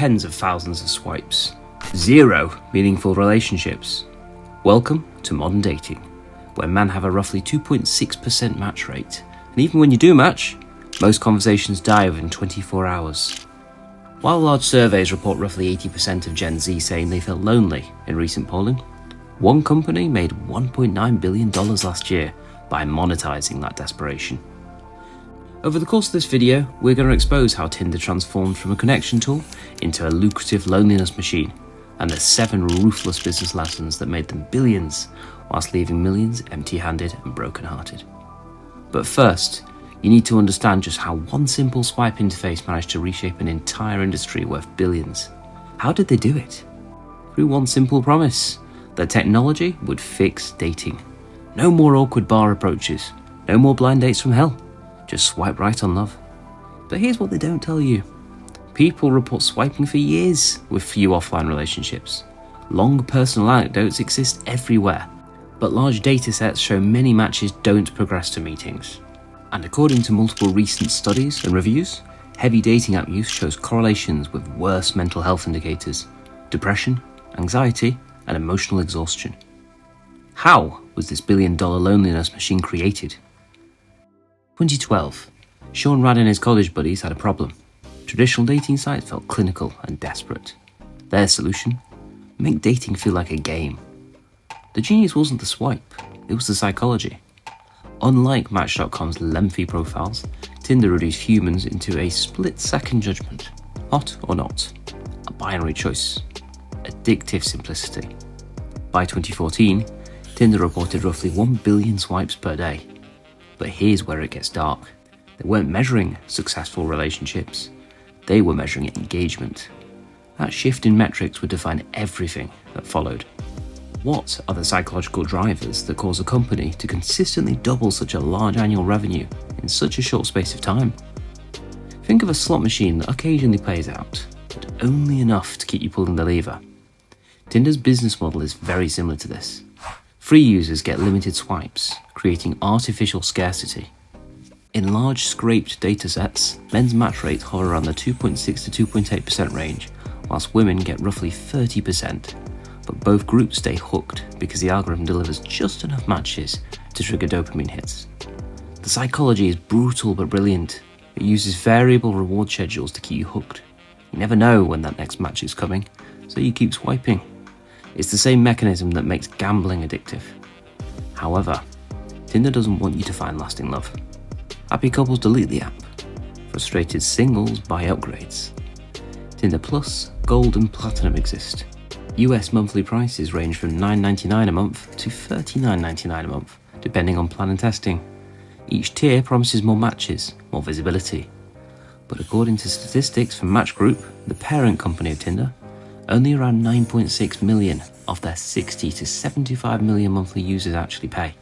tens of thousands of swipes. 0 meaningful relationships. Welcome to modern dating, where men have a roughly 2.6% match rate. And even when you do match, most conversations die within 24 hours. While large surveys report roughly 80% of Gen Z saying they felt lonely in recent polling, one company made $1.9 billion last year by monetizing that desperation. Over the course of this video, we're going to expose how Tinder transformed from a connection tool into a lucrative loneliness machine, and the 7 ruthless business lessons that made them billions, whilst leaving millions empty-handed and broken-hearted. But first, you need to understand just how one simple swipe interface managed to reshape an entire industry worth billions. How did they do it? Through one simple promise: that technology would fix dating. No more awkward bar approaches, no more blind dates from hell, just swipe right on love. But here's what they don't tell you. People report swiping for years with few offline relationships. Long personal anecdotes exist everywhere, but large datasets show many matches don't progress to meetings. And according to multiple recent studies and reviews, heavy dating app use shows correlations with worse mental health indicators, depression, anxiety, and emotional exhaustion. How was this billion-dollar loneliness machine created? 2012, Sean Rad and his college buddies had a problem. Traditional dating sites felt clinical and desperate. Their solution? Make dating feel like a game. The genius wasn't the swipe, it was the psychology. Unlike Match.com's lengthy profiles, Tinder reduced humans into a split-second judgment. Hot or not? A binary choice. Addictive simplicity. By 2014, Tinder reported roughly 1 billion swipes per day. But here's where it gets dark. They weren't measuring successful relationships, they were measuring engagement. That shift in metrics would define everything that followed. What are the psychological drivers that cause a company to consistently double such a large annual revenue in such a short space of time? Think of a slot machine that occasionally plays out, but only enough to keep you pulling the lever. Tinder's business model is very similar to this. Free users get limited swipes, creating artificial scarcity. In large scraped datasets, men's match rates hover around the 2.6 to 2.8% range, whilst women get roughly 30%. But both groups stay hooked because the algorithm delivers just enough matches to trigger dopamine hits. The psychology is brutal but brilliant. It uses variable reward schedules to keep you hooked. You never know when that next match is coming, so you keep swiping. It's the same mechanism that makes gambling addictive. However, Tinder doesn't want you to find lasting love. Happy couples delete the app. Frustrated singles buy upgrades. Tinder Plus, Gold and Platinum exist. US monthly prices range from $9.99 a month to $39.99 a month, depending on plan and testing. Each tier promises more matches, more visibility. But according to statistics from Match Group, the parent company of Tinder, only around 9.6 million of their 60 to 75 million monthly users actually pay,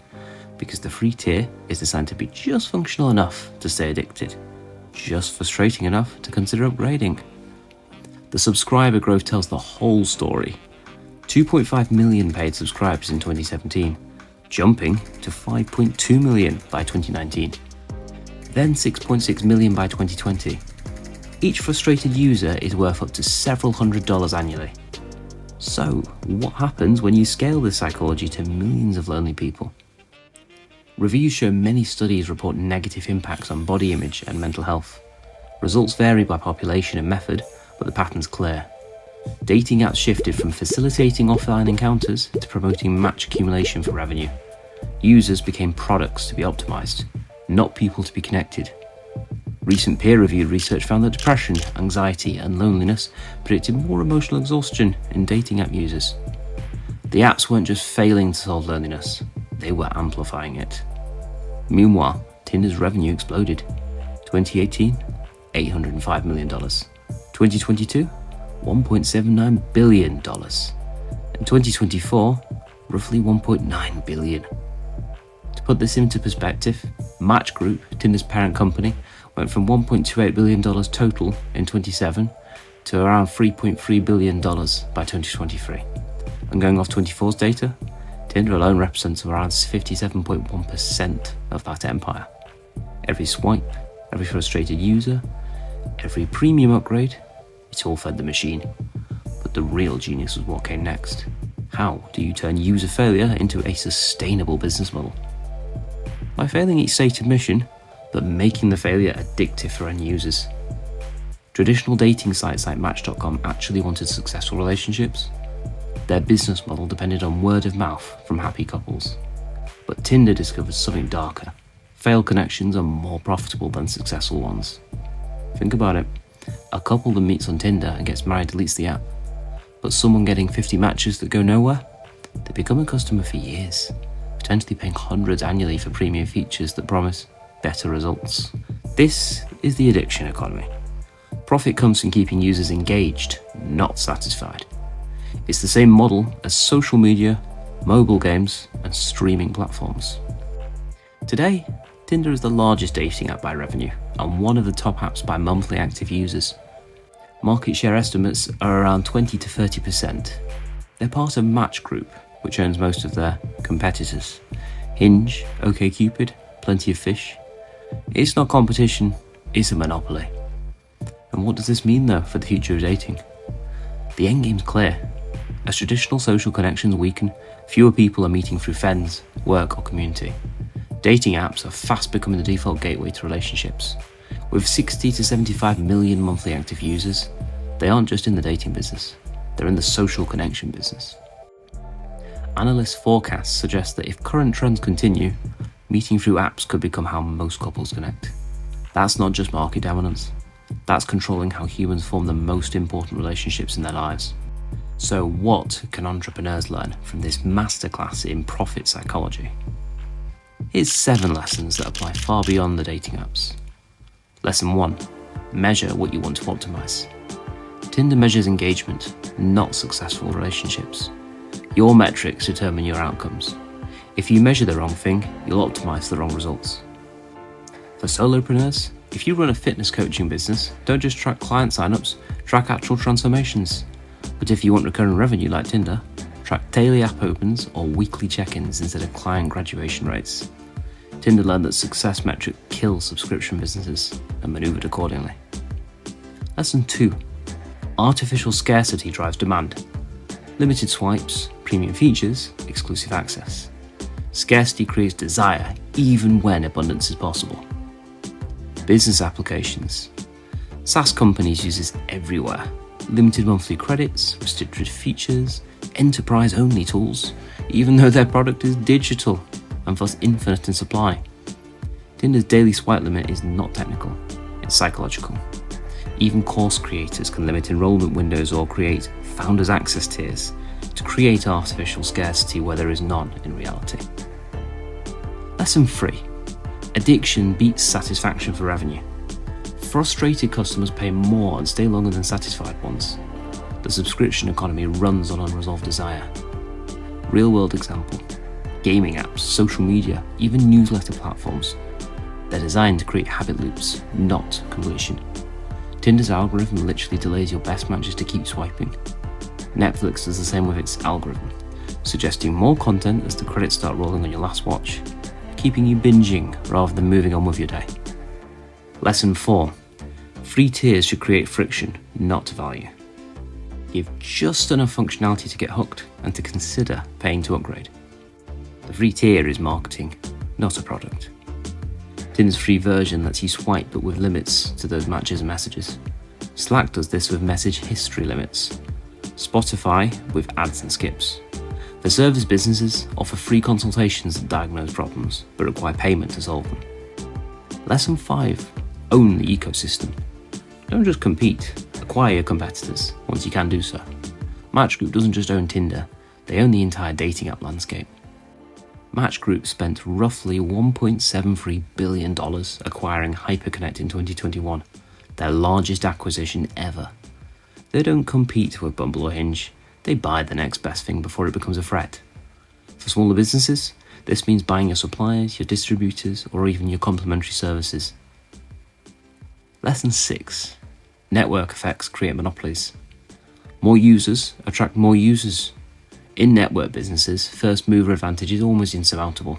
because the free tier is designed to be just functional enough to stay addicted, just frustrating enough to consider upgrading. The subscriber growth tells the whole story. 2.5 million paid subscribers in 2017, jumping to 5.2 million by 2019, then 6.6 million by 2020. Each frustrated user is worth up to several $100s annually. So, what happens when you scale this psychology to millions of lonely people? Reviews show many studies report negative impacts on body image and mental health. Results vary by population and method, but the pattern's clear. Dating apps shifted from facilitating offline encounters to promoting match accumulation for revenue. Users became products to be optimized, not people to be connected. Recent peer-reviewed research found that depression, anxiety, and loneliness predicted more emotional exhaustion in dating app users. The apps weren't just failing to solve loneliness, they were amplifying it. Meanwhile, Tinder's revenue exploded. 2018, $805 million. 2022, $1.79 billion. In 2024, roughly $1.9 billion. To put this into perspective, Match Group, Tinder's parent company, went from $1.28 billion total in 2017 to around $3.3 billion by 2023. And going off 24's data, Tinder alone represents around 57.1% of that empire. Every swipe, every frustrated user, every premium upgrade, It all fed the machine. But the real genius was what came next. How do you turn user failure into a sustainable business model? By failing each stated mission, but making the failure addictive for end users. Traditional dating sites like Match.com actually wanted successful relationships. Their business model depended on word of mouth from happy couples. But Tinder discovered something darker. Failed connections are more profitable than successful ones. Think about it. A couple that meets on Tinder and gets married deletes the app. But someone getting 50 matches that go nowhere? They become a customer for years, potentially paying hundreds annually for premium features that promise better results. This is the addiction economy. Profit comes from keeping users engaged, not satisfied. It's the same model as social media, mobile games, and streaming platforms. Today, Tinder is the largest dating app by revenue and one of the top apps by monthly active users. Market share estimates are around 20 to 30%. They're part of Match Group, which owns most of their competitors. Hinge, OkCupid, Plenty of Fish. It's not competition, it's a monopoly. And what does this mean though for the future of dating? The endgame's clear. As traditional social connections weaken, fewer people are meeting through friends, work or community. Dating apps are fast becoming the default gateway to relationships. With 60 to 75 million monthly active users, they aren't just in the dating business, they're in the social connection business. Analysts' forecasts suggest that if current trends continue, meeting through apps could become how most couples connect. That's not just market dominance, that's controlling how humans form the most important relationships in their lives. So what can entrepreneurs learn from this masterclass in profit psychology? Here's 7 lessons that apply far beyond the dating apps. Lesson 1. Measure what you want to optimize. Tinder measures engagement, not successful relationships. Your metrics determine your outcomes. If you measure the wrong thing, you'll optimize the wrong results. For solopreneurs, if you run a fitness coaching business, don't just track client signups, track actual transformations. But if you want recurring revenue like Tinder, track daily app opens or weekly check-ins instead of client graduation rates. Tinder learned that success metric kills subscription businesses and maneuvered accordingly. Lesson 2. Artificial scarcity drives demand. Limited swipes, premium features, exclusive access. Scarcity creates desire even when abundance is possible. Business applications. SaaS companies use this everywhere. Limited monthly credits, restricted features, enterprise-only tools, even though their product is digital and thus infinite in supply. Tinder's daily swipe limit is not technical, it's psychological. Even course creators can limit enrollment windows or create founders access tiers to create artificial scarcity where there is none in reality. Lesson 3. Addiction beats satisfaction for revenue. Frustrated customers pay more and stay longer than satisfied ones. The subscription economy runs on unresolved desire. Real-world example. Gaming apps, social media, even newsletter platforms. They're designed to create habit loops, not completion. Tinder's algorithm literally delays your best matches to keep swiping. Netflix does the same with its algorithm, suggesting more content as the credits start rolling on your last watch, keeping you binging rather than moving on with your day. Lesson 4. Free tiers should create friction, not value. Give just enough functionality to get hooked and to consider paying to upgrade. The free tier is marketing, not a product. Tinder's free version lets you swipe but with limits to those matches and messages. Slack does this with message history limits. Spotify with ads and skips. The service businesses offer free consultations that diagnose problems but require payment to solve them. Lesson 5. Own the ecosystem. Don't just compete, acquire your competitors once you can do so. Match Group doesn't just own Tinder, they own the entire dating app landscape. Match Group spent roughly $1.73 billion acquiring Hyperconnect in 2021, their largest acquisition ever. They don't compete with Bumble or Hinge, they buy the next best thing before it becomes a threat. For smaller businesses, this means buying your suppliers, your distributors, or even your complementary services. Lesson 6. Network effects create monopolies. More users attract more users. In network businesses, first mover advantage is almost insurmountable.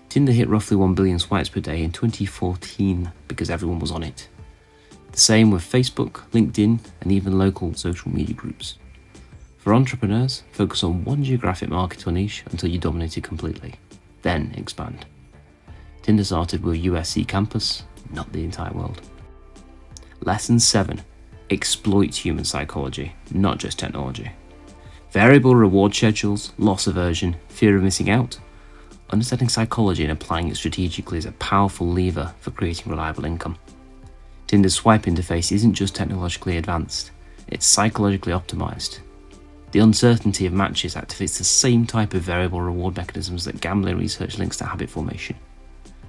Tinder hit roughly 1 billion swipes per day in 2014 because everyone was on it. The same with Facebook, LinkedIn, and even local social media groups. For entrepreneurs, focus on one geographic market or niche until you dominate it completely. Then expand. Tinder started with a USC campus, not the entire world. Lesson 7. Exploit human psychology, not just technology. Variable reward schedules, loss aversion, fear of missing out. Understanding psychology and applying it strategically is a powerful lever for creating reliable income. Tinder's swipe interface isn't just technologically advanced, it's psychologically optimized. The uncertainty of matches activates the same type of variable reward mechanisms that gambling research links to habit formation.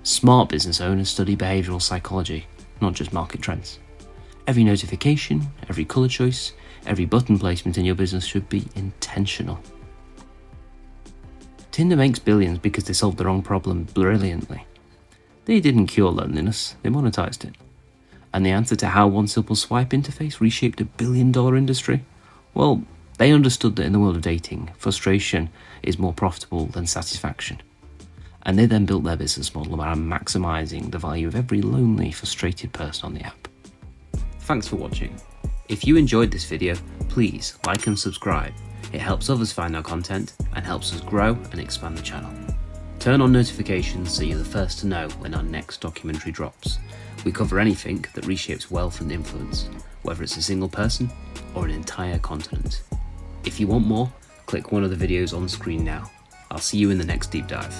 Smart business owners study behavioural psychology, not just market trends. Every notification, every colour choice, every button placement in your business should be intentional. Tinder makes billions because they solved the wrong problem brilliantly. They didn't cure loneliness, they monetized it. And the answer to how one simple swipe interface reshaped $1 billion industry? Well, they understood that in the world of dating, frustration is more profitable than satisfaction. And they then built their business model around maximising the value of every lonely, frustrated person on the app. Thanks for watching. If you enjoyed this video, please like and subscribe. It helps others find our content and helps us grow and expand the channel. Turn on notifications so you're the first to know when our next documentary drops. We cover anything that reshapes wealth and influence, whether it's a single person or an entire continent. If you want more, click one of the videos on screen now. I'll see you in the next deep dive.